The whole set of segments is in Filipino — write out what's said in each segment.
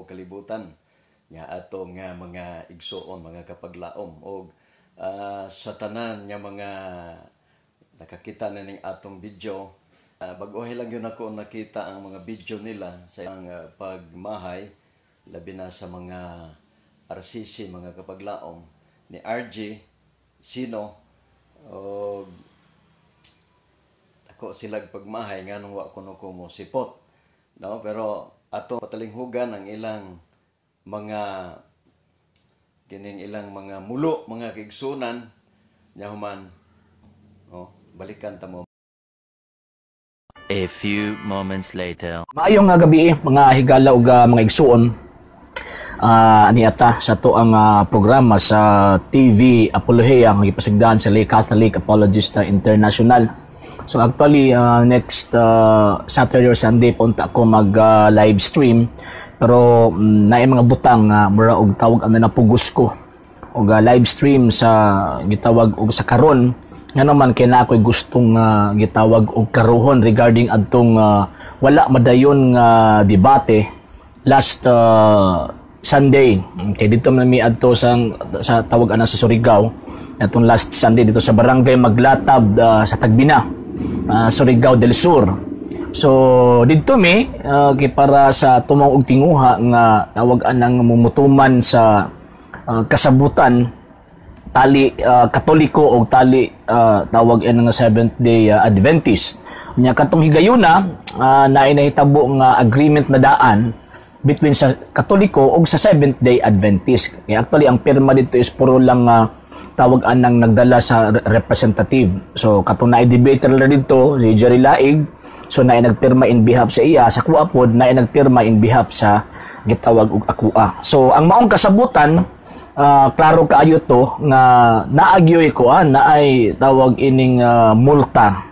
kalibutan nga atong nga mga igsoon, mga kapaglaom o sa tanan nga mga nakakita na ning atong video. Baguhay lang yun ako nakita ang mga video nila sa ang pagmahay, labi na sa mga RCC, mga kapaglaom ni RG, Sino, o ako silag pagmahay nga nung wa kuno ko mo sipot. No? Pero ato patalinghugan ang ilang mga kining ilang mga mulo, mga kaigsunan nya human. Oh, balikan ta mo. A few moments later. Maayong nga gabi mga higala ug mga igsuon. Niata sa to ang programa sa TV Apologia nga gipasigdahan sa Lay Catholic Apologista International. So actually next Saturday or Sunday punta ako mag live stream, pero naay mga butang mura og tawag ang napugos ko og live stream sa gitawag og sa karon nga naman kay na ako'y gustong gitawag og karuhon regarding adtong wala madayon nga debate last Sunday. Kay dito man mi adto sa tawag ana sa Surigao atong last Sunday dito sa Barangay Maglatab sa Tagbina, Surigao del Sur. So dito mi kay para sa tumong og tinguha nga tawag anang mumutuman sa kasabutan tali Katoliko o tali tawag nga Seventh-day Adventist. Nya katong higayuna naay nahitabo nga agreement na daan between sa Katoliko o sa Seventh-day Adventist. Kaya actually ang pirma dito is puro lang tawag anang nagdala sa representative. So katong naay debater na dito si Jerry Laig, so naay nagpirma in behalf sa iya, sa kuha pod naay nagpirma in behalf sa gitawag og akua. So ang maong kasabutan klaro kaayo to nga naagyoy ko naay tawag ining multa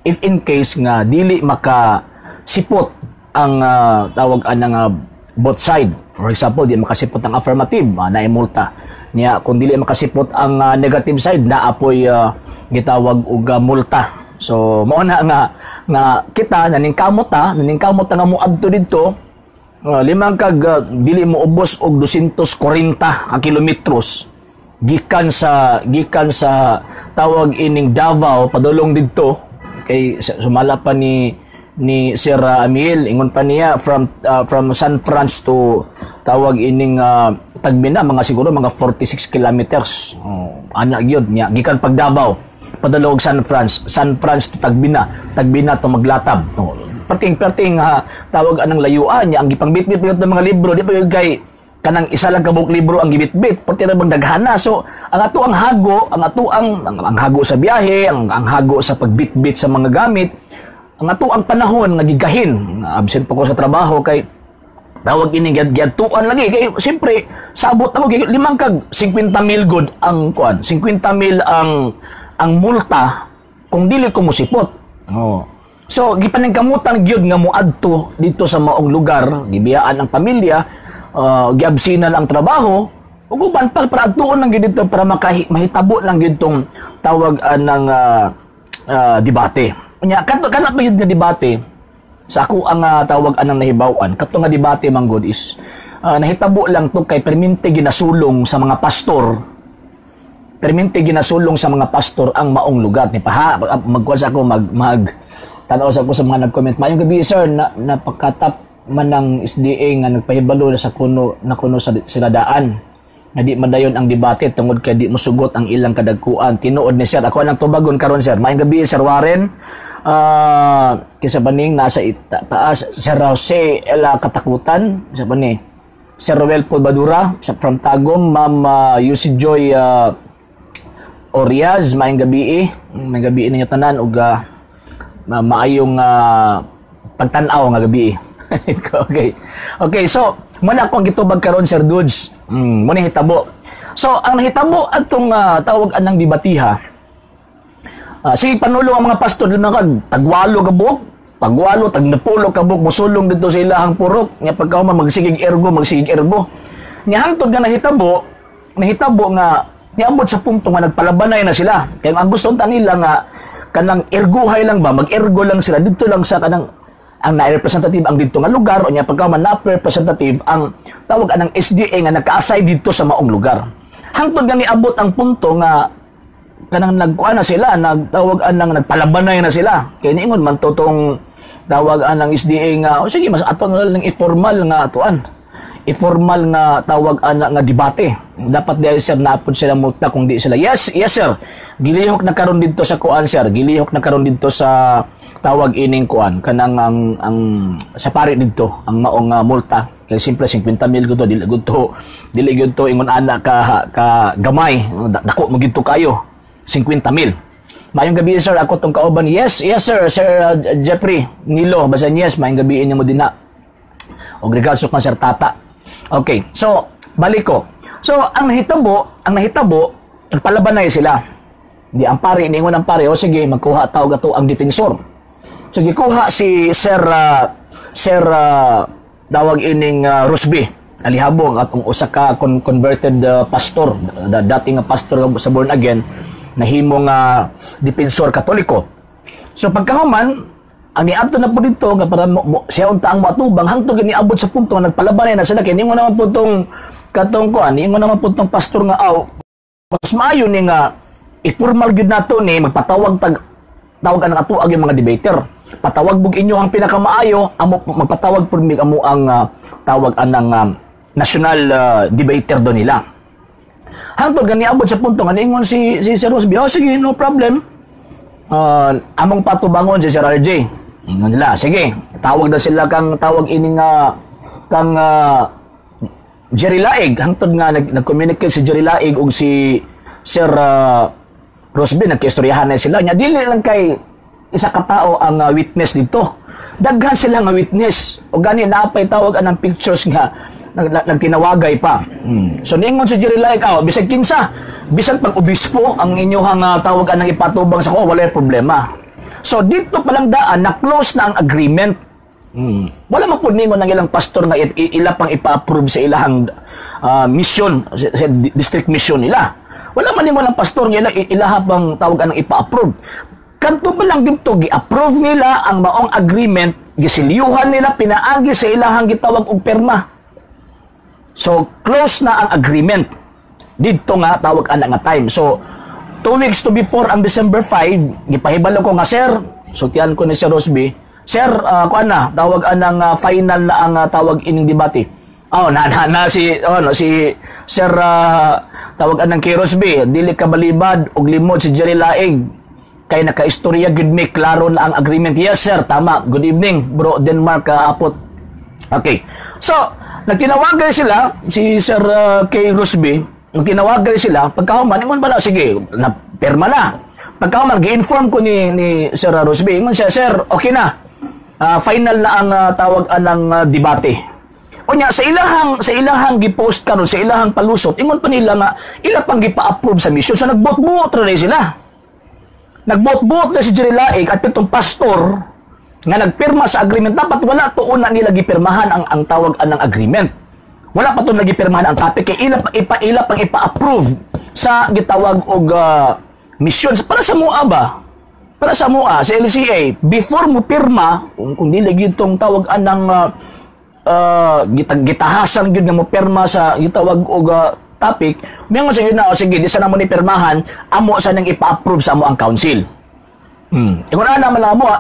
if in case nga dili maka sipot ang tawag anang both side. For example, di makasipot ang affirmative, naay multa niya. Kung dili makasipot ang negative side, naapoy gitawag og multa. So mao na nga kita naningkamot nga moadto didto limang kag dili mo ubos og 240 ka kilometros gikan sa tawag ining Davao padulong didto kay sumala pa ni Sir Amil ingon pa niya from San Francisco to tawag ining Tagbina mga siguro mga 46 kilometers. Ana gyud nya gikan pag Davao padulong San Francisco to Tagbina to Maglatab. Perting tawag anang layuan niya ang gipangbitbit ng mga libro di pa yung kay kanang isa lang kabuk libro ang gibitbit pati ra bang daghana. So ang ato ang hago sa biyahe, ang hago sa pagbitbit sa mga gamit, ang ato ang panahon nga gigahin absent pa ko sa trabaho kay tawag ini gyadtuan lagi kay siyempre sabot ako kay limang kag 50,000 good ang kuan 50,000 ang multa kung dili ko musipot. So gipaningkamutan gyud nga moadto dito sa maong lugar, gibiyaan ang pamilya, giabsinan ang trabaho, ug uban pa para adtuon lang gyud dito para mahitabo lang gyud tong tawag ng debate. Unya kadto kana pa gyud nga debate sa ako ang tawag anang nahibaw-an. Kadto nga debate manggod is nahitabo lang to kay permente ginasulong sa mga pastor. Permente ginasulong sa mga pastor ang maong lugar ni magkuha sa ako tanaw sa ko sa mga nag-comment. Mayong gabi sir, napakatap man ng SDA nga nagpahibalo na sa kuno sa siladaan. Na di madayon ang debate tungod kay di mosugot ang ilang kadagkuan. Tinuod ni sir. Ako nang tubagon karon sir. Mayong gabi sir Warren. Kisa baning nasa taas Sir Jose Ela Katakutan. Sa bani Sir Roel Pulbadura from Tagum, Ma'am Yusi Joy Oriaz. Mayong gabi ninyo tanan ug maayong pagtanaw nga gabi. Okay, so muna akong gitubag karon Sir Dudes. Muna hitabo. So ang nahitabo atong tawag anang debatiha. Sige panulong ang mga pastor mga tagwalo ka buok, tagnapulo ka buok mosulong dito sa ilahang purok. Nya pagka magsigig ergo. Nya hangtod nga nahitabo nga niabot sa punto nga nagpalabanay na sila. Kaya ang gusto nila nga kanang erguhay lang ba, mag-ergo lang sila dito lang sa kanang ang na-representative ang dito nga lugar o niya pagkaman na-representative ang tawag anang SDA nga naka-assign dito sa maong lugar. Hangtod nga niabot ang punto nga kanang nagkuan na sila, nagtawag anang nagpalabanay na sila. Kaya niingon man totong tawag anang SDA nga o sige mas ato na lang informal nga atuan. Informal nga tawag ana nga debate. Dapat di sir naapod sila multa kung di sila. Yes sir. Gilihok na karon dito sa kuan sir. Gilihok na karon dito sa tawag ining kuan kanang ang sa pari dito ang maong multa. Kay simple 50 mil gud to dili gud to ingon ana ka gamay. Dako mo gid to kayo. 50 mil. Mayong gabi sir ako tong kauban. Yes sir Jeffrey Nilo basta yes mayong gabi niya mo dina. Og regards ka sir Tata. Okay, so balik ko. So ang nahitabo, nagpalabanay sila. Di ang pare niingon ang pare, o sige, magkuha tawag ato ang defensor. So gikuha si Sir tawag ining Rusby Alihabong at usa ka converted pastor, dating pastor sa born again, nahimong defensor Katoliko. So pagkahuman ang niadto na po dito nga para siya unta ang matubang hangtod niabot sa punto nga nagpalabanay na sila kay ningon naman po tong katong kuan ningon naman po tong pastor nga mas maayo ni nga i-formal gyud nato ni magpatawag tawag ang atuag yung mga debater patawag bug inyo ang pinakamaayo amo magpatawag pud mig amo ang tawag anang national debater do nila hangtod nga niabot sa punto nga ningon si Sir Rosby sige no problem among patubangon si Sir RJ. Nila, sige, tawag na sila kang tawag ining kang Jerry Laig. Hangtod nga nag-communicate si Jerry Laig ug si Sir Rosby nagkaistoryahan na sila. Nya dili lang kay isa ka tao ang witness dito. Daghan sila nga witness. O gani naapay tawag anang pictures nga nagtinawagay pa. So niingon si Jerry Laig, bisag kinsa, bisag pag-obispo ang inyong tawag anang ipatubang sa ko, wala problema. So dito palang daan na-close na ang agreement. Wala man pud ningon ng ilang pastor nga ila pang ipa-approve sa ilahang mission, sa district mission nila. Wala man ningon ng pastor nga ilaha pang tawag anang ipa-approve. Kadto pa lang dito gi-approve nila ang maong agreement, gisilyuhan nila pinaagi sa ilahang gitawag og perma. So close na ang agreement. Dito nga tawag ana nga time. So 2 weeks to before ang December 5, gipahibalo ko nga sir, sultian ko ni Sir Rosby, sir, kuan na, tawag anang final na ang tawag ining debate. Si Sir tawag anang kay Rosby, dili ka balibad og limod si Jerry Laig. Kay nakaistorya gud mi klaro na ang agreement. Yes sir, tama. Good evening, bro Denmark apot. Okay. So, nagtinawagan sila si Sir kay Rosby. Nung tinawagan sila, pagkahuman, ingon ba na, sige, perma na. Pagkahuman, gi-inform ko ni Sir Rosby, ingon siya, sir, okay na. Final na ang tawag anang debate. O niya, sa ilahang gi-post karon sa ilahang palusot, ingon pa nila nga, ila pang gipa-approve sa mission. So, nagbot-buot rin sila. Nagbot-buot na si Jerry Laig at itong pastor nga nagpirma sa agreement. Dapat wala to una nila gipirmahan ang tawag anang agreement. Wala pa ito nagipirmahan ang topic kay ila pang ipa-approve sa gitawag og mission para sa MUA ba? Para sa MUA, sa LCA, before mo pirma, kung dili gyud tong tawag anang gitahasan gyud nga mo pirma sa gitawag og topic, mingon sa yun na, sige, di sana mo ni pirmahan, amo sa nang ipa-approve sa amo ang council. Ingon ana man mo,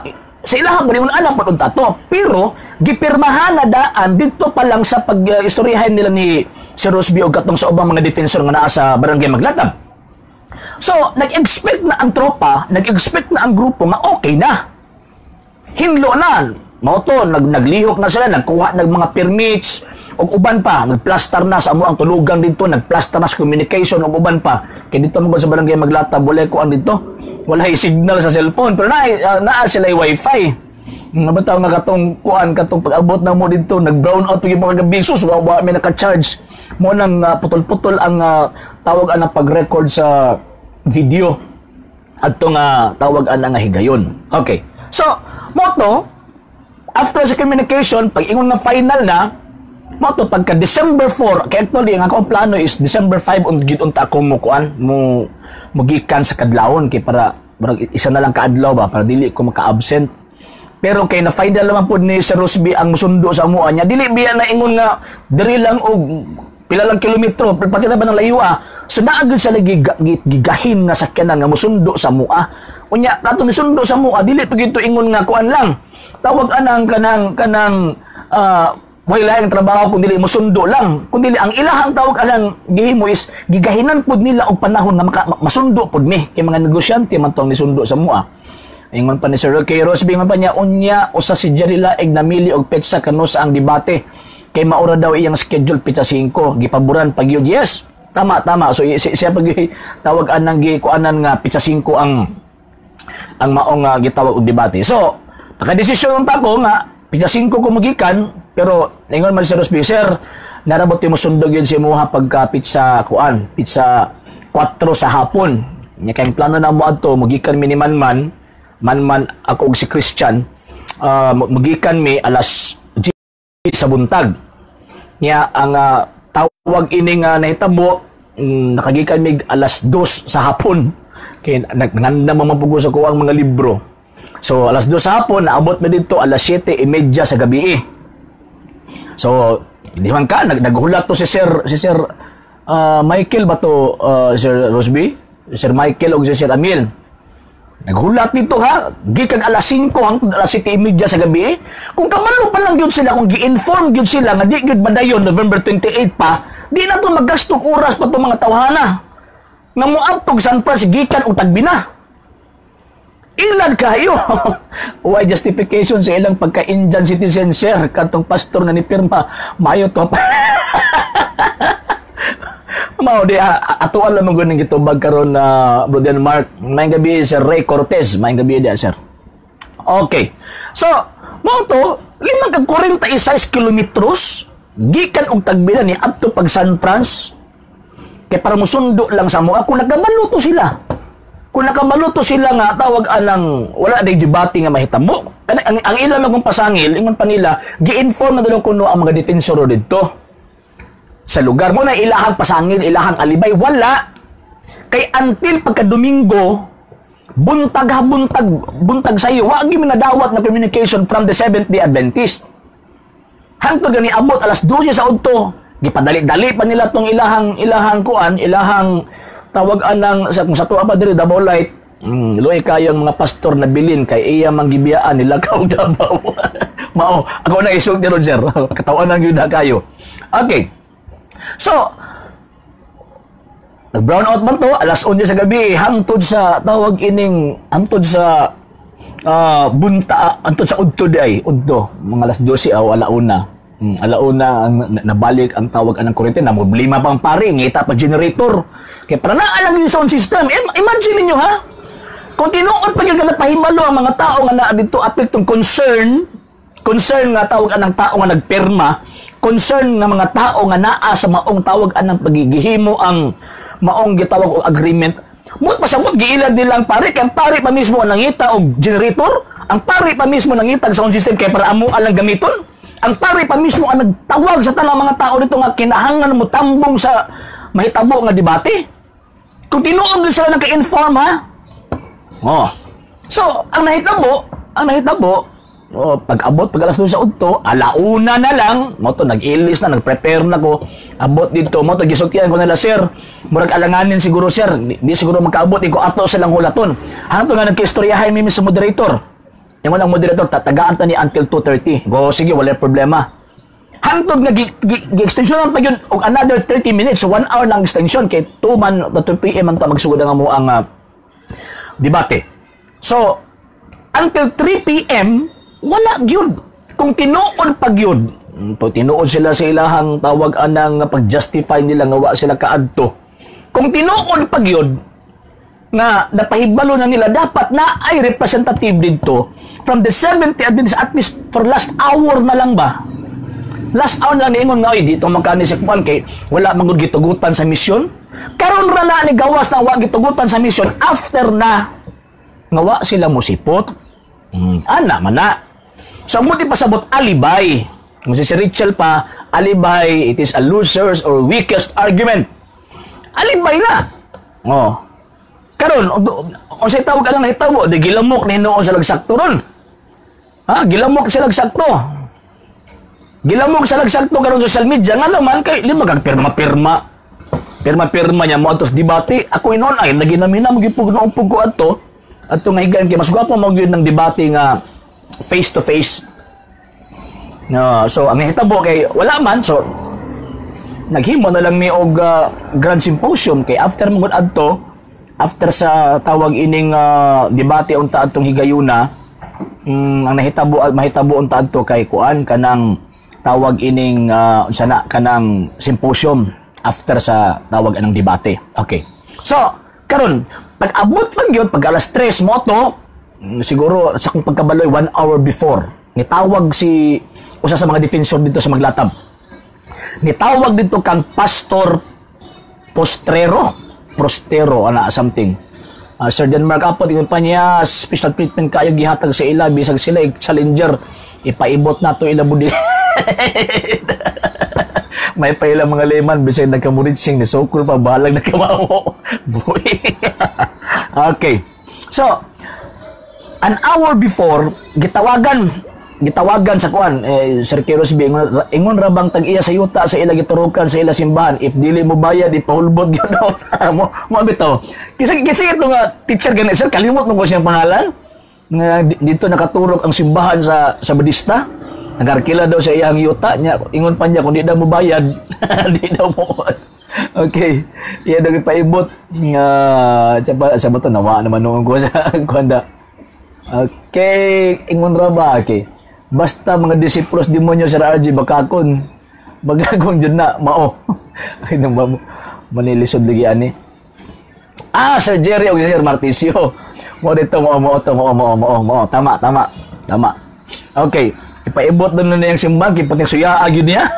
sa ilahang ingon ana pud unta to, pero gipirmahan na daan dito pa lang sa pag-istoryahan nila ni Sir Rosby og katong sa ubang mga defensor nga naa sa barangay Maglatab. So, nag-expect na ang tropa, nag-expect na ang grupo nga okay na. Hinlo na. Mao to, naglihok na sila, nagkuha ng mga permits, o uban pa, nagplaster na sa amo ang tulugan dito, nagplaster na sa communication, o uban pa. Kaya dito mo sa barangay Maglatab, wala ko ang dito. Wala signal sa cellphone, pero naa sila wifi. Nabataw nga katong kuan, katong pag-abot na mo dito, nag-brown out yung mga gabi, sus, may naka-charge. Mo nang putol-putol ang tawag ang pag-record sa video at itong tawag ang higayon. Okay. So, moto, after sa communication, pag ingon na final na, moto, pagka December 4, kaya actually, ang akong plano is December 5, unta ako mugikan sa kadlawon, kay para isa na lang kaadlaw ba, para dili ko maka-absent. Pero kay na final naman po ni Sir Rosby ang musundo sa mua niya. Dili biya na ingon nga diri lang og pila lang kilometro pati na ba ng layo So naagad sa lagi gigahin nga sakyanan nga musundo sa mua. Unya katong misundo sa mua dili pa gito ingon nga kuan lang. Tawag anang kanang way laing trabaho kung dili musundo lang. Kung dili ang ilahang tawag anang gihimo is gigahinan pud nila og panahon nga masundo pud mi kay mga negosyante man tong nisundo sa mua. Ingon pa ni Sir kay Rosby ingon pa niya unya usa si Jerry Laig namili og petsa kano sa ang debate kay maura daw iyang schedule petsa 5 gipaboran pag yun. Yes, tama. So siya pag tawag anang gikuanan nga petsa 5 ang maong gitawag og debate. So nakadesisyon pa ko nga petsa 5 ko magikan pero ingon man si Rosby Sir narabot mo sundog yun si moha pagka petsa 4 sa hapon. Nya kay plano na mo adto magikan mi ni man ako og si Christian magikan mi alas 10 sa buntag niya ang tawag ining nahitabo nakagikan mi alas 2 sa hapon kay nagnganda mapugo sa ko ang mga libro. So alas 2 sa hapon naabot mi dito alas 7:30 sa gabi. So di man ka naghulat to si Sir Michael ba to Sir Rosby, Sir Michael og si Sir Amil. Naghulat dito gikan alas 5 hangtod alas 7:30 sa gabi. Kung kamalo pa lang gyud sila, kung gi-inform gyud sila nga di gyud madayon November 28 pa, di na to maggastog oras pa to mga tawhana. Nga moadtog San Francisco gikan og Tagbina. Ilad kayo. Why justification sa ilang pagka-Indian citizen sir katong pastor nga ni pirma maayo to. Mao di ato alam mo guning gitubag karon na Brother Mark. Maayong gabi Sir Ray Cortez. Maayong gabi dia sir. Okay. So, mao to 46 kilometros gikan og Tagbina ni adto pag San Francisco. Kay para musundo lang sa mo ako nagkamaluto sila. Kung nakamaluto sila nga tawag anang wala day debate nga mahitabo. Ang ilang magong pasangil ingon pa nila gi-inform na daw kuno ang mga defensor didto. Sa lugar mo na ilahang pasangil, ilahang alibay, wala. Kay until pagka-Domingo, buntag sa iyo, wagi minadawat na communication from the Seventh-day Adventist. Hangtod gani abot alas 12 sa udto, gipadali-dali pa nila tong ilahang tawag anang kung sa tuwa pa diri Davao Light, luoy kayong mga pastor na bilin kay iya manggibiyaan nila kaog Davao. Mao, ako na isulti ron sir. Katawanan gyud kayo. Okay. So, nag-brown out man to, alas 11 sa gabi, hangtod sa, tawag ining, hangtod sa, hangtod sa udto di ay, udto, mga alas 12 o alauna. Alauna, nabalik ang tawag ng kuryente, na problema pang pare, ngita pa generator. Kaya para naalag yung sound system, imagine niyo ha, kung tinuod pa yung napahimalo ang mga tao nga na dito, apil tong concern nga tawag ng tao nga nagperma, concern ng mga tao nga naa sa maong tawag anang pagigihimo ang maong gitawag og agreement. Mut pasabot giilad nilang pare kay pare pa mismo ang nangita og generator, ang pare pa mismo nangita og sound system kay para amo alang gamiton. Ang pare pa mismo ang nagtawag sa tanang mga tao dito nga kinahanglan mo tambong sa mahitabo nga debate. Kung tinuod sila naka-inform So, ang nahitabo pag-abot, pag alas 2 sa udto, alauna na lang, mo to, nag-ilis na, nag-prepare na ko, abot dito, mo to, gisultian ko nila, sir, murag alanganin siguro, sir, di siguro magkaabot, iko ato silang hulaton. Hangtod nga nagkistoryahay mi sa moderator. Yung ang moderator, tatagaan ta ni until 2:30. Go, sige, wala problema. Hangtod nga, gi-extension pa yun, og another 30 minutes, so 1 hour lang extension, kay 2 p.m. man to, magsugod nga mo ang debate. So, until 3 p.m., wala gyud. Kung tinuod pag yun, tinuod sila sa ilahang tawag anang pag-justify nila nga wa sila kaadto. Kung tinuod pag yun, nga napahibalo na nila, dapat na ay representative dito from the 70 Adventist, at least for last hour na lang ba? Last hour na lang niingon nga, dito magkani si Kuan kay wala magud gitugutan sa misyon. Karon ra na ni gawas na wa gitugutan sa misyon after na nga wa sila musipot. Ana man na. So, mo di pasabot alibay. Kung si Richel pa, alibay, it is a loser's or weakest argument. Alibay na. Karon, o sa tawag ka lang nahitabo, di gilamok na hinoon sa lagsakto ron. Gilamok sila sakto. Gilamok sila sakto karon social media nga naman kay lima kag pirma-pirma. Pirma-pirma niya mo atos debate. Ako inon ay naginamina mo gipug noong pug ko adto. Adto nga higan kay mas gwapo mo gyud ng debate nga face to face. No, so ang hitabo kay wala man so naghimo na lang mi og grand symposium kay after mo adto after sa tawag ining debate unta adtong higayuna ang mahitabo unta adto kay kuan kanang tawag ining sana kanang symposium after sa tawag anang debate. Okay. So, karon pag-abot man gyud pag alas 3 mo to siguro sa kung pagkabaloy 1 hour before nitawag si usa sa mga defensor dito sa Maglatab. Nitawag dito kang Pastor Prostero ana something. Sir Denmark Apot ingon pa niya special treatment kayo gihatag sa ila bisag sila challenger ipaibot nato ila budi. May pa ilang mga layman bisag nagkamuritsing ni sokol pa balag nagkamawo. Boy. Okay. So, an hour before gitawagan sa kuan Sir Keros B ingon ra bang tag iya sa yuta sa ila giturukan sa ila simbahan if dili mo bayad ipahulbot gyud mo bitaw kasi ito nga teacher gani sir kalimot mo ko siyang pangalan nga dito nakaturok ang simbahan sa Badista nagarkila daw sa iyang yuta nya ingon pa niya kung di daw mo bayad di daw mo okay iya daw ipaibot nga sa bato nawa naman noon ko sa kuanda okay ingon ra ba okay basta mga disiplos demonyo Sir RG bakakon bagagong dyan na mao ay nang manilisod lagi ani Sir Jerry o Sir Martisio mo dito mo tama okay ipaibot doon na yung simbang kipating suya agyo niya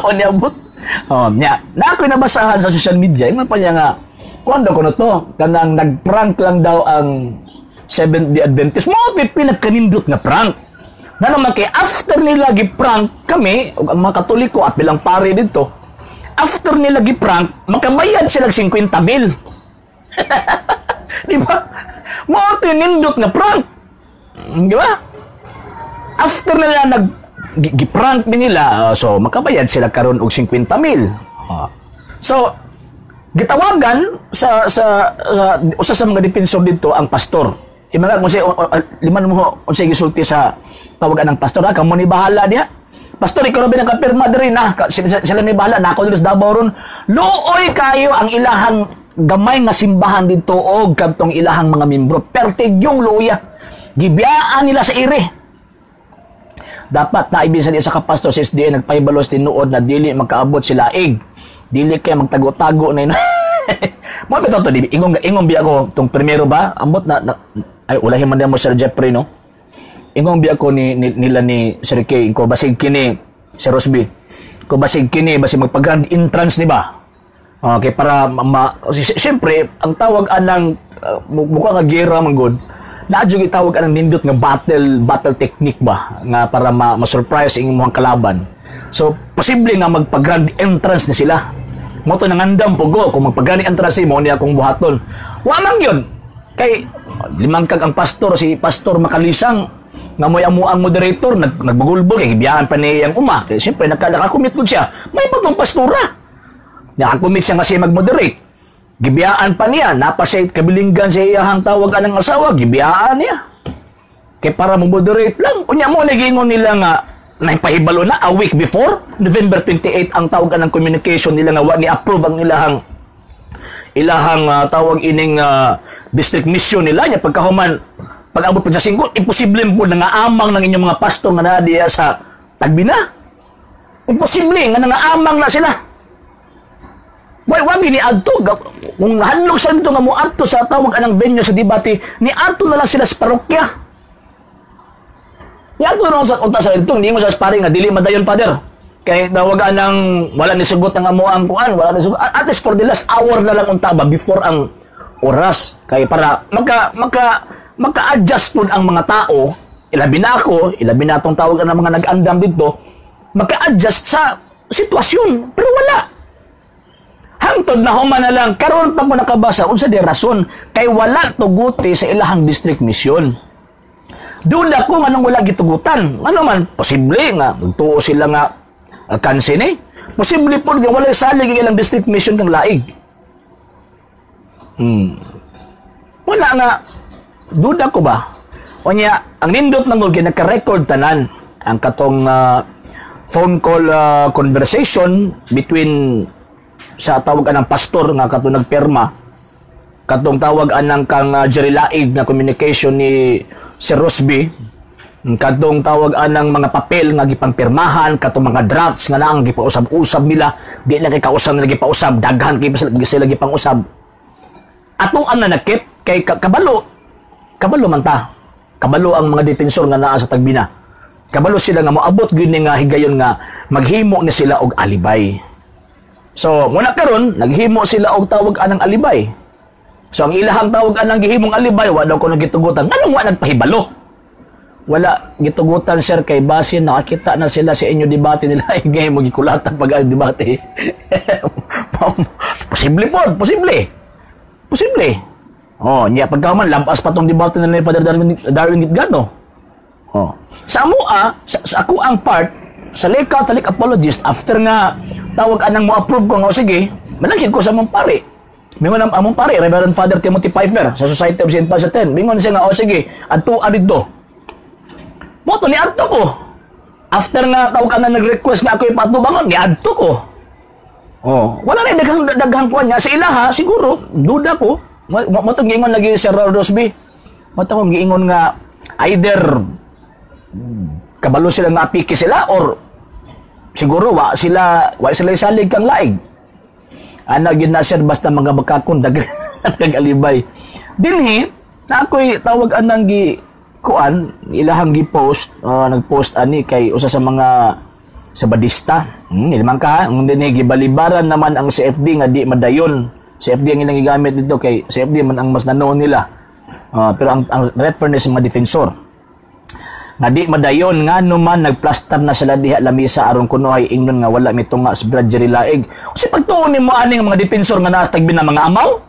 o niabot niya na ako'y nabasahan sa social media yung pa niya nga kuwanda ko na to kanang nagprank lang daw ang Seventh-day Adventist mo pinagkanindot nga prank na naman kay after nila gi-prank kami, ang mga Katoliko at bilang pare dito, after nila gi-prank, makabayad sila 50,000. Di ba? Mo tinindot nga prank. Di ba? After nila gi-prank nila, so makabayad sila karon og 50,000. So, gitawagan sa usa sa mga defensor dito ang pastor. Imaga mo siya liman mo unsay gisulti sa tawagan ng pastor kamo ni bahala diha. Pastor ikaw ra nakapirma diri na sila ni bahala na ako diri sa Davao ron. Luoy kayo ang ilahang gamay nga simbahan dito og kadtong ilahang mga membro. Pertigyong luya. Gibiyaan nila sa ire. Dapat na ibisan sa kapastor sa SDA nagpahibalos tinuod na dili makaabot sila ig. Dili kay magtago-tago na mo bitaw to ingon biya ko tong primero ba ambot na ay ulahin man mo Sir Jeffrey no ingon biya ko nila ni Sir K ko basig kini Sir Rosby ko basig kini basig magpag-grand entrance ni ba okay para siyempre ang tawag anang mukha nga gera man god naadyo gitawag anang nindot nga battle technique ba nga para ma-surprise ang imong kalaban so posible nga magpag-grand entrance na sila mo to nangandam po go kung magpag-grand entrance mo niya akong buhaton wa man yun kay limangkag ang pastor si Pastor Makalisang nga mo'y amuang moderator nagbagulbol kay gibiyahan pa niya ang uma kaya siyempre nakakumit ko siya may patong pastora nakakumit siya kasi mag-moderate gibiyaan pa niya napasay kabilinggan sa iyahang tawagan ng asawa gibiyaan niya kay para mo-moderate lang unya mo nagingon nila nga naipahibalo na a week before November 28 ang tawagan ng communication nila nga wa ni approve ang ilahang tawag ining district mission nila nya pagkahuman pag-abot pa sa singko imposible po nga amang ng inyong mga pastor nga naa diya sa Tagbina imposible nga nangaamang na sila wag ni adto kung hadlok sa dito nga mo adto sa tawag anang venue sa debate ni adto na lang sila sa parokya ni adto na sa unta sa dito hindi mo sa sparring nga dili madayon father kay tawagan ng wala ni sugot ang amuang kuan wala ni sugot at least for the last hour na lang unta ba before ang oras kay para maka-adjust po ang mga tao ilabi na ako ilabi na tong tawagan ng mga nag-andam dito maka-adjust sa sitwasyon pero wala hangtod na human na lang karon pag mo nakabasa unsa di rason kay wala tuguti sa ilahang district mission Duda ko nga nang wala gitugutan. Ano man, posible nga, magtuo sila nga kansin eh. Posible po nga wala salig ang ilang district mission kang laig. Wala nga, duda ko ba? O niya, ang nindot ng gulgi, nagka-record tanan ang katong phone call conversation between sa tawagan ng pastor nga katong nagperma, katong tawagan ng kang Jerry Laig na communication ni Sir Rosby, katong tawagan ng mga papel nga gipangpirmahan, katong mga drafts nga naang gipausab-usab nila, di na kay kausab na gipausab, daghan kay sila gipangusab. Atuan na nakit kay kabalo man ta. Kabalo ang mga detensor nga naa sa Tagbina. Kabalo sila nga moabot gyud ni nga higayon nga maghimo ni sila og alibay. So, muna karon naghimo sila og tawag anang alibay. So, ang ilahang tawag anang gihimong alibay wa daw ko nagitugutan. Anong wa nagpahibalo? Wala gitugutan sir kay basin nakakita na sila sa inyo debate nila igay mo gikulatan pag ang debate. Posible po, posible. Posible. Oh, niya pagkaman lampas pa tong debate nila ni Father Darwin Gitgano. Oh. Sa ako ang part sa lay Catholic apologist after nga tawag anang mo approve ko nga sige, manangkin ko sa mong pare. Mingon ang among pare Reverend Father Timothy Pfeiffer sa Society of St. Pius X. Mingon siya nga sige, adto adto. Mo to ni adto ko. After nga tawag anang nag-request nga ako ipatubangon, ni adto ko. Oh, wala na daghang kuan niya sa ilaha siguro duda ko. Mo to giingon lagi Sir Rosby. Mo to giingon nga either kabalo sila nga apiki sila or siguro wa sila isalig kang laig. Ana gyud na sir basta mga bakakon nag-alibay. Dinhi na ako'y tawag anang gi kuan ilahang gi-post nag-post ani kay usa sa mga sabadista. Ilman ka ang dinhi gibalibaran naman ang CFD nga di madayon. CFD ang ilang gigamit dito kay CFD man ang mas nanoon nila. Pero ang reference sa mga defensor nga di madayon nga naman nagplaster na sila diha lamisa aron kuno ay ingnon nga wala mitunga sa Brad Jerry Laig. Kasi pagtuon nimo aning mga defensor nga nasa Tagbina mga amaw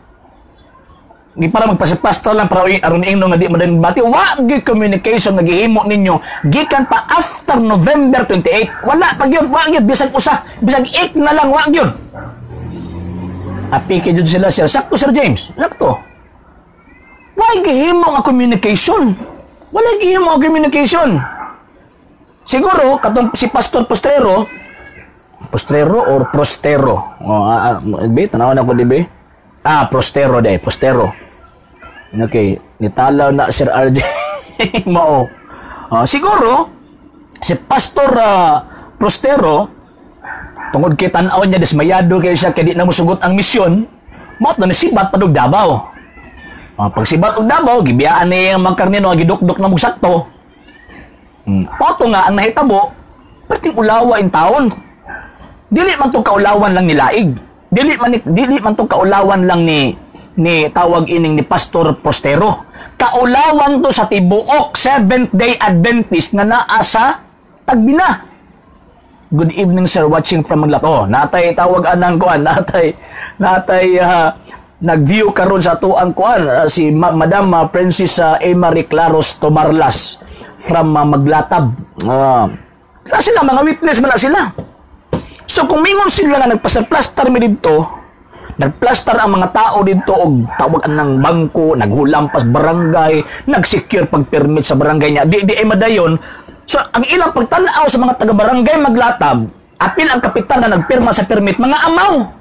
di para magpasiplaster lang para aron ingnon nga di madayon bati wa gyud communication nga gihimo ninyo gikan pa after November 28 wala pa gyud wa gyud bisag usa bisag 8 na lang wa gyud. Apike jud sila sir sakto Sir James sakto. Wa gihimo nga communication. Wala gihimo ang communication. Siguro, katong si Pastor Postrero or Prostero. Tanawan ako, di ba? Prostero, Postero. Okay, nitalaw na Sir RJ. Mao. Siguro, si Pastor Prostero, tungod kay tanaw niya, desmayado kayo siya, kaya di na musugot ang misyon, maot na nasibat padug Davao. Pagsibat og Davao, gibiyaan ni ang magkarnino, gidukdok na mugsakto. Pato nga, ang nahitabo, perting ulawa in taon. Dili man to kaulawan lang ni Laig. Dili man to kaulawan lang ni tawag ining ni Pastor Postero. Kaulawan to sa tibuok Seventh-day Adventist nga naa sa Tagbina. Good evening sir, watching from Manila. Natay tawag anang kuan, natay nag-view karon sa tuang kuan si Madam Princess Marie Claros Tomarlas from Maglatab. Kaya sila mga witness man sila. So kung mingon sila nga nagplaster mi didto, nagplaster ang mga tao didto og tawag ng bangko, naghulampas barangay, nagsecure pag permit sa barangay niya. Di ay madayon. So ang ilang pagtanaw sa mga taga-barangay Maglatab, apil ang kapitan na nagpirma sa permit mga amaw.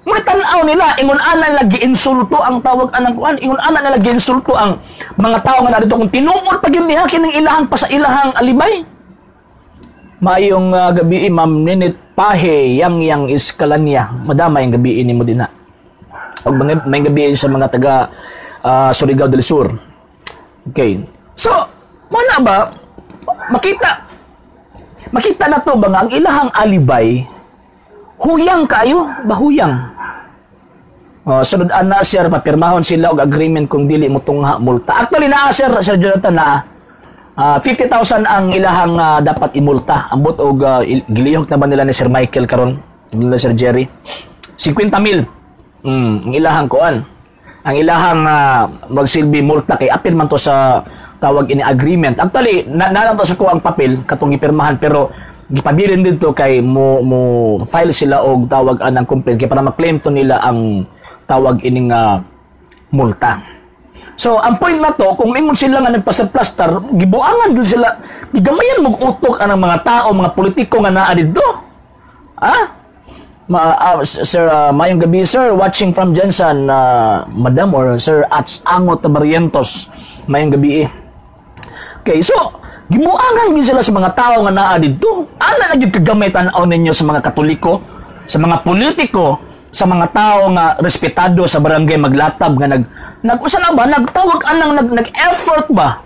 Mga tanaw nila, ingon ana nila giinsulto ang tawag anang kuan, ingon ana nila giinsulto ang mga tao nga narito kung tinuod pag yun niya kining ilahang pa sa ilahang alibay. Maayong gabi Ma'am Ninit Pahe yang Iskalanya. Madama yung gabi ni mo din na. Og may gabi sa mga taga Surigao del Sur. Okay. So, wala ba makita na to ba nga ang ilahang alibay huyang kayo, bahuyang. Sunod ana sir, papirmahon sila og agreement kung dili mo tungha multa. Actually na sir Jonathan na 50,000 ang ilahang dapat imulta. Ambot og gilihok na ba nila ni Sir Michael karon, nila Sir Jerry. 50,000. Ang ilahang kuan. ang ilahang magsilbi multa kay apil man to sa tawag ini agreement. Actually nalang to sa kuang papel katong gipirmahan pero gipabilin dito kay mo file sila og tawag anang complaint kay para ma-claim to nila ang tawag ining multa. So ang point na to kung ingon sila nga nagpasaplastar gibuangan gyud sila gigamayan mo utok anang mga tao mga politiko nga naa didto. Sir, mayong gabi sir, watching from Jensen, madam or sir Ats Angot Barrientos, mayong gabi Okay, so gibuangan gyud sila sa mga tao nga naa didto. Ana na gyud kagamay tan-aw ninyo sa mga Katoliko, sa mga politiko, sa mga tao nga respetado sa barangay Maglatab nga nag-usa na ba nagtawag anang nag-effort ba?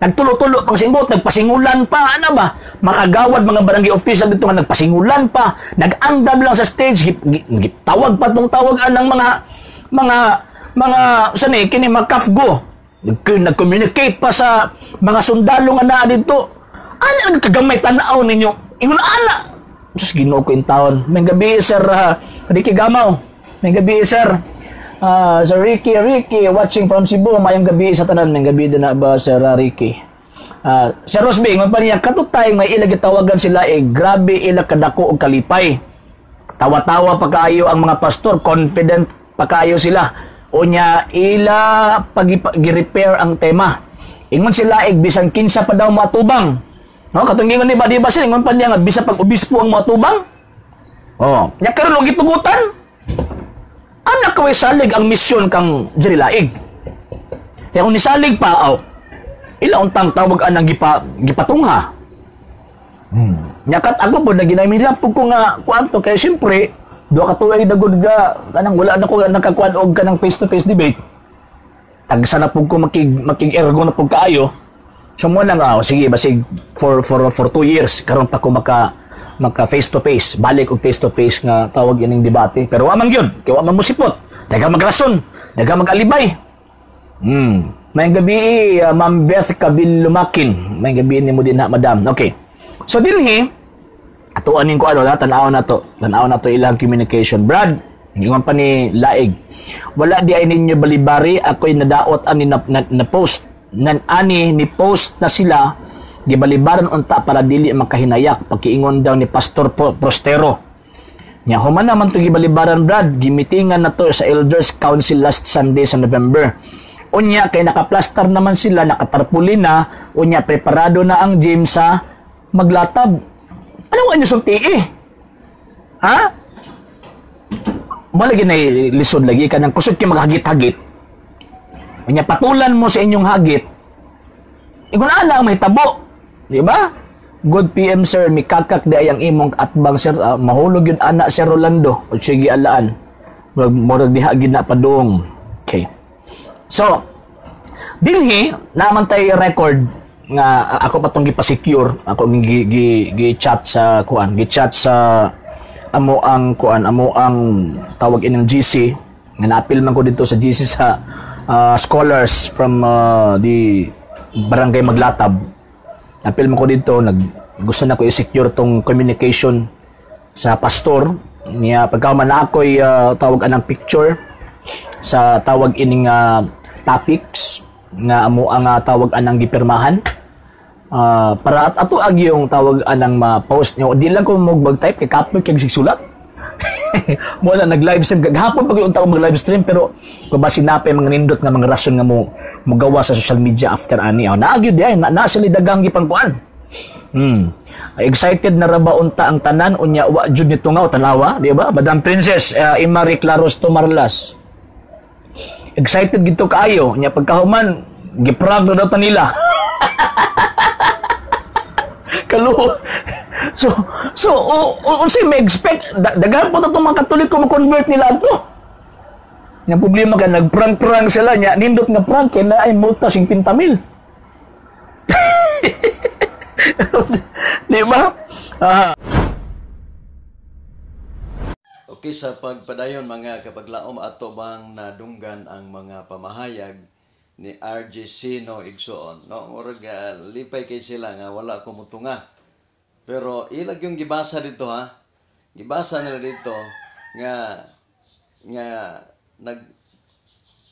Nagtulo-tulo pang singot, nagpasingulan pa, ano ba? Makagawad mga barangay official dito nga nagpasingulan pa, nag-andam lang sa stage, tawag pa tong tawagan ng mga sani, kini makafgo. Nag-communicate pa sa mga sundalo nga naa dito. Ano nagkagamay tanaw ninyo? Ingon ana. Sus Ginoo ko in taon. May gabi sir Ricky Gamaw. May gabi sir. Sir Ricky, watching from Cebu, mayang gabi sa tanan, may gabi din na ba, Sir Ricky? Sir Rosby, ngon pa niya, katutay, may ilag tawagan sila, grabe ilag kadako o kalipay. Tawa-tawa pagkaayo ang mga pastor, confident pagkaayo sila. O niya, ila pag-repair ang tema. Ingon sila, bisan kinsa pa daw matubang. No, katungingon ni ba, di ba sila, ingon pa niya, nga, bisa pag-ubispo ang matubang? Oh, niya karon og gitugutan. Anak kaway salig ang misyon kang diri laig. Kaya kung nisalig pa, ila untang tawag anang gipatungha. Nyakat ako po na ginamilap po ko nga kuanto kaya siyempre duha ka tuig dagod ga kanang wala na ko nakakuan og kanang face to face debate. Tagsa na po ko makig-ergo na po kaayo. So mo lang sige basig for 2 years karon pa ko maka face to face balik og face to face nga tawag ining debate pero wa man gyud kay wa man musipot daghang magrason daghang magalibay may gabi Ma'am Beth Kabil Lumakin may gabi ni mo din na madam okay so dinhi atuanin ko tanaw na to ilang communication Brad ingon pa ni Laig wala di ay ninyo balibari ako'y nadaot ani na post ani ni post na sila gibalibaran unta para dili makahinayak pagkiingon daw ni Pastor Prostero. Nya human naman to gibalibaran Brad, gimitingan na to sa Elders Council last Sunday sa November. Unya kay nakaplastar naman sila, nakatarpulin na, unya preparado na ang gym sa Maglatab. Ano nga nyo sulti Ha? Mo lagi na lisod lagi ka nang kusog kay maghagit-hagit. Unya patulan mo sa inyong hagit. Igun ana ang mahitabo. Di ba? Good PM sir, mikakak di ayang imong atbang sir, mahulog yun anak sir Rolando, o sige alaan. Murag diha gid na padung. Okay. So, dinhi naman tay record nga ako patong gipasecure, ako gi-chat sa gi-chat sa amo ang tawag inang GC, nga naapil man ko dito sa GC sa scholars from the Barangay Maglatab. Apil mo ko dito, gusto na ko i-secure tong communication sa pastor niya pagkaman na ako'y tawag anang picture sa tawag ining topics nga amo ang tawag anang gipirmahan para ato ag yung tawag anang ma-post nyo di lang ko mag-type kay kapoy kay sigsulat mo na nag-live stream gahapon pag yung mag-live stream pero kung ba sinapay mga nindot nga mga rason nga mo gawa sa social media after ani naagyo di ay na sila dagang gipangkuan excited na raba unta ang tanan unya wa jud ni tungaw tanawa di ba Madam Princess Imari Claros Tomarlas excited gito kaayo nya pagkahuman giprag na daw ta nila kaluho so unsay may expect daghan po itong mga Katoliko ma-convert nila ato nga problema ka nagprank-prank sila nya nindot nga prank kay na ay multa 50,000 di ba Okay, sa pagpadayon mga kapaglaom ato bang nadunggan ang mga pamahayag ni RJ Sino igsuon no murag lipay kay sila nga wala ko mutunga pero ilag yung gibasa dito gibasa nila dito nga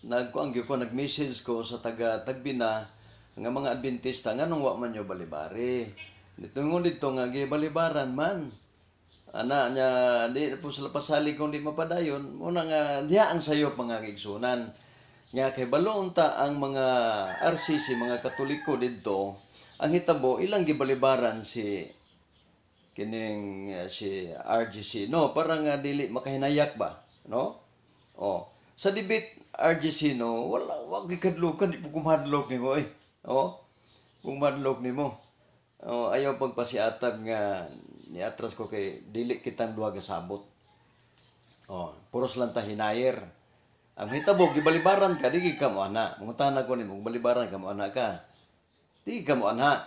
nagkuang gyud ko nag-message ko sa taga Tagbina nga mga Adventista nganong wa man nyo balibari. Nitungod dito nga gibalibaran man. Ana nya di po sila pasali kung di mapadayon una nga diha ang sayop mga igsunan. Nga kay baloon ta ang mga RCC mga Katoliko didto ang hitabo ilang gibalibaran si kining si RGC no para nga dili makahinayak ba no sa debate RGC no wag gikadlokan di po kumadlok nimo kung madlok nimo ayaw pagpasiatag nga niatras ko kay dili kitang duha gasabot puros lang ta hinayer ang hitabo gibalibaran ka di ka mo ana mangutana ko nimo balibaran ka mo ana ka di ka mo ana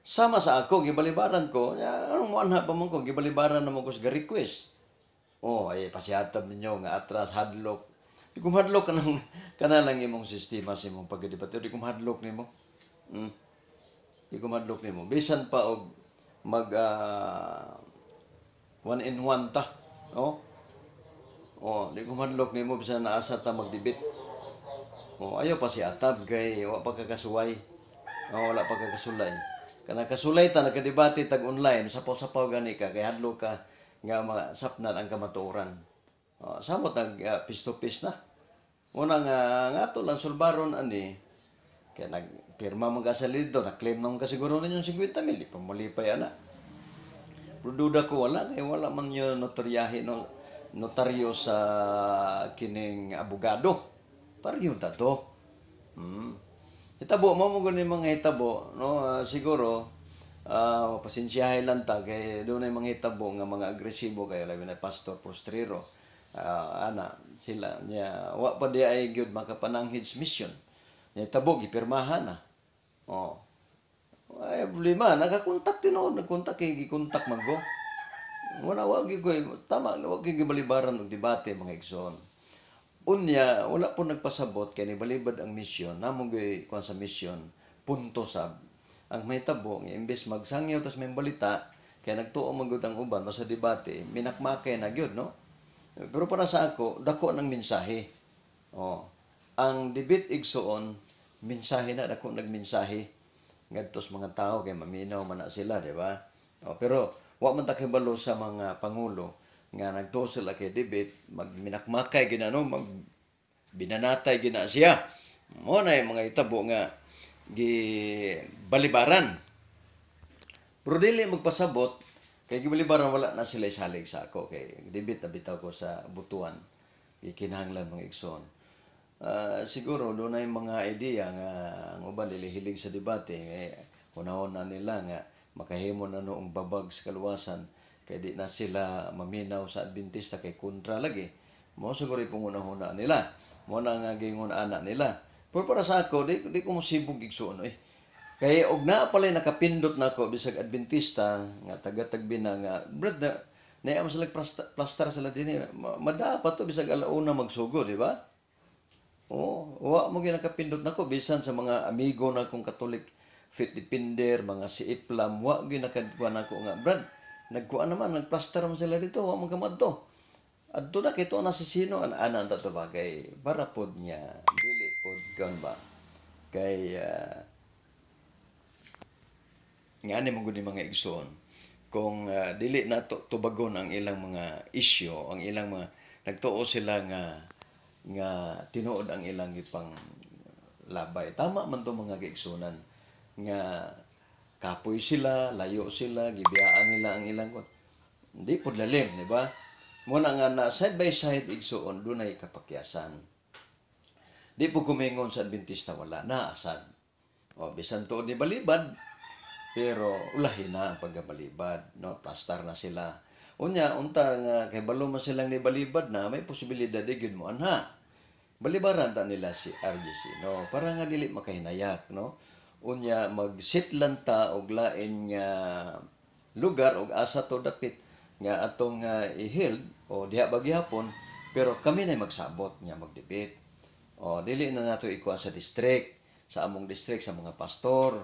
sama sa ako gibalibaran ko anong mo anha pa man ko gibalibaran naman ko sa request ay pasiatab ninyo nga atras hadlok di ko hadlok kana lang imong sistema sa imong pagdebate di ko hadlok nimo di ko hadlok nimo bisan pa og mag one in one ta di ko hadlok nimo bisan naasa ta magdebate ayaw pasiatab kay wa pa kakasuway wala pa kakasulay kana kasulay ta nagkadebate tag online sapaw-sapaw gani ka kay hadlo ka nga masapnan ang kamatuoran samot ang face to face na una nga ato lang sulbaron ani kay nagpirma man ka sa lido na claim nang kasiguro ninyo 50 mil di pa malipay ana pero duda ko wala kay wala man yo notaryo sa kining abogado taryo ta to hitabo mo gani mga hitabo no siguro pasensyahay lang ta kay doon ay mga hitabo nga mga agresibo kay labi na pastor postrero ana sila nya wa pa di ay gyud makapananghid mission nya hitabo gipirmahan na ay problema nakakontak tinuod nagkontak kay gikontak man go wala gyud ko tama wag gyud gibalibaran og debate mga igsoon. Unya, wala po nagpasabot kay nibalibad ang misyon. Namong kuan sa misyon, punto sab. Ang may tabo, imbes magsangyaw tas may balita, kaya nagtuo magud ang uban sa debate, minakmakay na gyud no. Pero para sa ako, dako ng mensahe. Ang debate igsoon, mensahe na dako nagmensahe ngadto sa mga tao kay maminaw man na sila, di ba? Pero wa man ta kahibalo sa mga pangulo nga nagtuo sila kay debate magminakmakay ginano mag binanatay gina siya mo na mga itabo nga gibalibaran pero dili magpasabot kay gibalibaran wala na sila salig sa ako kay debate na bitaw ko sa butuan ikinahanglan mga igsoon siguro doon ay mga idea nga ang uban dili hilig sa debate hunahon na nila nga makahimo na noong babag sa kaluwasan kay di na sila maminaw sa Adventista kay kontra lagi. Mo siguro ipungunahuna nila. Mo na nga gingon anak nila. Pero para sa ako, di ko mosibog igsoon Kay og naa pala nakapindot nako bisag Adventista nga taga-Tagbina nga brad na mo sila plaster sila dinhi. Madapat to bisag alauna magsugo, di ba? Wa mo ginakapindot nako bisan sa mga amigo na kong Katolik fit depender mga si Iplam wa ginakadkuan nako nga brad nagkuan naman nagplaster man sila dito wa man kamadto adto na kay to na si sino ana ta to ba kay para pod niya dili pod kan ba kay ngani mo gud mga igsoon kung dili na tubagon ang ilang mga isyu ang ilang mga nagtuo sila nga tinuod ang ilang ipang labay tama man to mga kaigsunan nga kapoy sila, layo sila, gibiyaan nila ang ilang hindi po lalim, di ba? Muna nga na side by side igsoon, doon ay kapakyasan. Di po kumingon sa Adventista wala na asad. Bisan to di balibad, pero ulahin na ang pagkabalibad, no? Plastar na sila. Unya, unta nga kay balo man silang ni balibad na may posibilidad gyud mo anha. Balibaran ta nila si RGC, no? Para nga dili makahinayak, no? Unya mag-sitlan ta og lain nga lugar og asa to dapit nga atong i-held o diha bagyapon pero kami na magsabot nga mag-debate. Dili na nato ikuan sa district, sa among district sa mga pastor.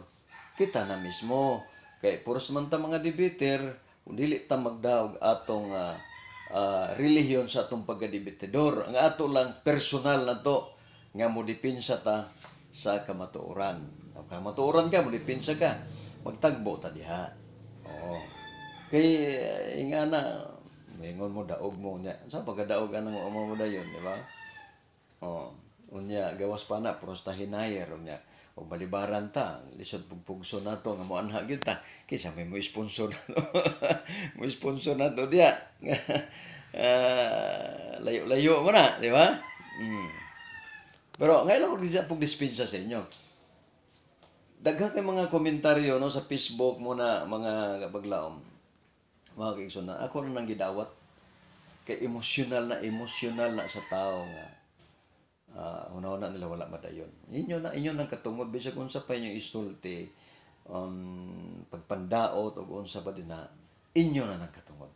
Kita na mismo kay puros man ta mga debater, dili ta magdaog atong relihiyon sa atong pagka-debatedor. Ang ato lang personal na to nga mo dipinsa ta sa kamatuoran. Kamatuoran ka, mo dipinsa ka, magtagbo ta diha. Oo. Kay ingana mingon mo daog mo nya. Sa pagkadaog anang mo dayon, di ba? Oh, unya gawas pa na prosta hinayer unya. O balibaran ta, lisod pugpugso nato nga moanha gyud ta. Kaysa may mo sponsor na. Mo sponsor nato diya. Layo-layo mo na, di ba? Pero ngayon ako rin pag dispensa sa inyo. Daghan kay mga komentaryo no sa Facebook mo na mga baglaom. Mga kaigsoon na ako na nang gidawat kay emosyonal na sa tao nga una-una nila wala madayon. Inyo nang katungod bisag unsa pa inyo isulti pagpandaot o unsa ba din na inyo na nang katungod.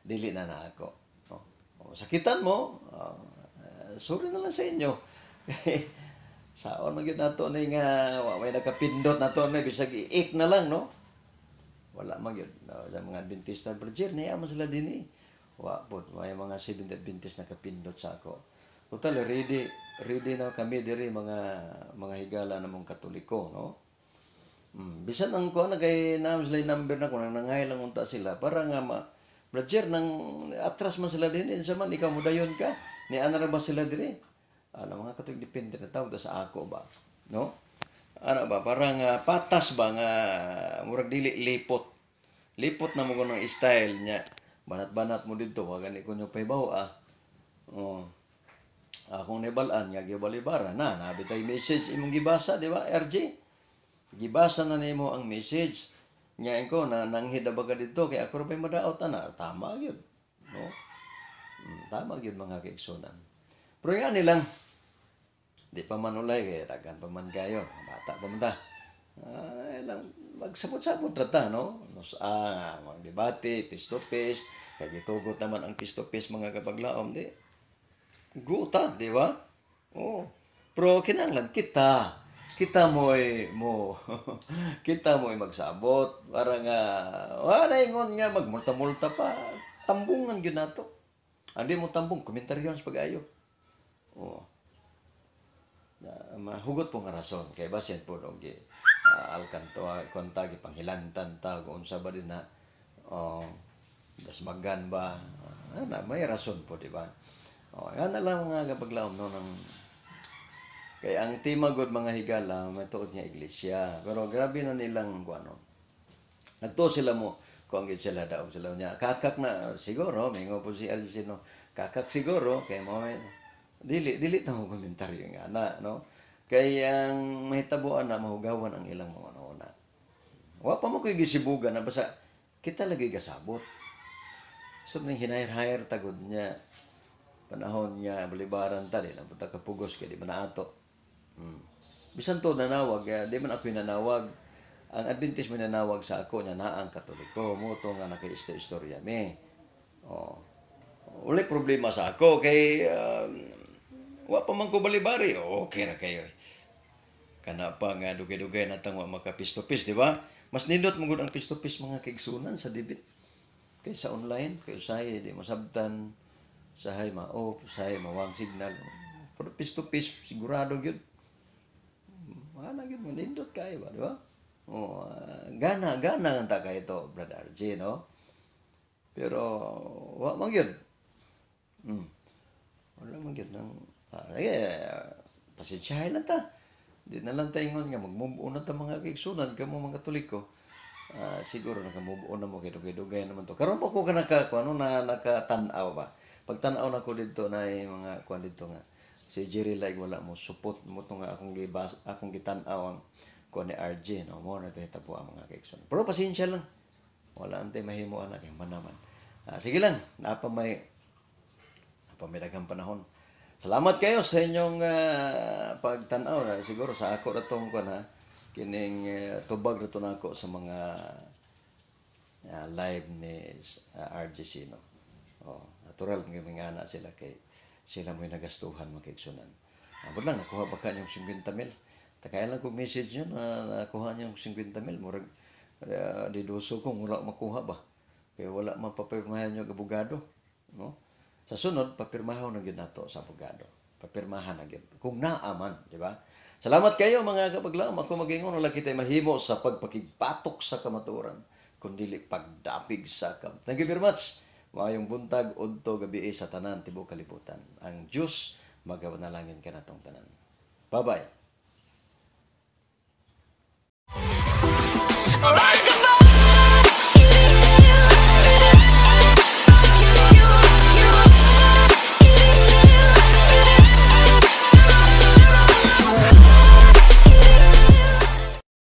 Dili na ako. No? Sakitan mo, sorry na lang sa inyo. Saon man gyud nato ni nga may nakapindot nato ni bisag iik na lang no. Wala man gyud. Sa mga Adventista Virgin niya man sila dinhi. Wa pod may mga Seventh Adventist nakapindot sa ako. Total ready na kami diri mga higala namong Katoliko no. Bisan ang ko na kay naam sila number na ko nang nangay lang unta sila para nga Roger nang atras man sila dinhi sa man ikaw modayon ka ni ana ra ba sila diri. Mga katong depende na tawag sa ako ba, no? Ano ba, parang patas ba nga, murag dili lipot. Lipot na mo ko ng style niya. Banat-banat mo dito, wag gani ko nyo paybaw akong nibalaan, nga gibalibara na, nabitay message imong gibasa, di ba, RJ? Gibasa na nimo ang message. Nga ko, nanghid ba ka dito, kaya ako rin madaot na, tama yun, no? Tama yun mga kaigsunan. Pero yan nilang, di pa man ulay, kaya dagan pa man kayo, bata pa man ta. Lang, magsabot-sabot na ta, no? Mag-debate, face-to-face, kaya gitugot naman ang face-to-face mga kapaglaom, di? Guta, di ba? Oo. Pero kinanglan kita mo'y magsabot, para nga, wala ingon nga, magmulta-multa pa, tambungan yun nato. Hindi mo tambong, komentaryo sa pag-ayo. Oo. Mahugot po nga rason kay basin po og alkanto konta gipanghilantan ta kung unsa ba din na dasmagan ba may rason po di ba yan na lang mga kapaglaom no ng kay ang tema god mga higala may tuod nga iglesia pero grabe na nilang kuano nagto sila mo kung gid sila daog sila nya kakak na siguro mingo po si Alcino kakak siguro kay mo dili ta mo komentaryo nga na no kay ang mahitabuan na mahugawan ang ilang mga nauna wa pa mo koy gisibugan na basta kita lagi gasabot so ning hinayr-hayr tagod niya panahon niya balibaran ta din ang punta ka pugos kay di man ato bisan to nanawag di man ako nanawag ang Adventist man nanawag sa ako nya naa ang Katoliko mo to nga nakaistorya mi uli problema sa ako kay wa pa man ko balibari, okay na kayo. Kana pa nga dugay-dugay na tang maka face-to-face, di ba? Mas nindot mo gud ang face-to-face mga kaigsunan sa debit kaysa online, kay usahay di masabtan, usahay ma-off, usahay mawang signal. Pero face-to-face sigurado gyud. Ana gyud man nindot kayo ba, di ba? Gana ang ta kay to, Brother RJ, no? Pero wa man gyud. Wala man gyud nang pasensyahan lang ta. Di na lang tayo nga mag-move on na ta mga kaigsunan kamo mga Katoliko. Siguro naka-move on na mo kay dugay-dugay naman to. Karon pa ko ka nakatan-aw ba. Pag tan-aw na ko dito na mga kuan dito nga si Jerry like wala mo support mo to nga akong gitan-aw ang kuan ni RJ no mo na tahitabo ang mga kaigsunan. Pero pasensya lang. Wala antay mahimo anak yang manaman. Sige lang, napa may daghang panahon. Salamat kayo sa inyong pagtanaw. Siguro sa ako na itong kining tubag na ito na ako sa mga live ni RGC. No? Natural mga anak sila kay sila mo'y nagastuhan magkaigsunan. Abot lang, nakuha ba ka niyong 50,000? Takaya lang kong message nyo na nakuha niyong 50,000. Murag diduso kong wala makuha ba? Kaya wala man papirmahan nyo abogado. No? Sa sunod, papirmahaw na ginato sa abogado papirmahan na gyud kung naaman, di ba? Salamat kayo mga kapaglaom. Ako magingon wala kita mahimo sa pagpakigpatok sa kamatuoran kundi pagdapig sa kam. Thank you very much. Maayong buntag udto gabi sa tanan tibuok kalibutan. Ang Dios magawanalangin kanatong tanan. Bye-bye.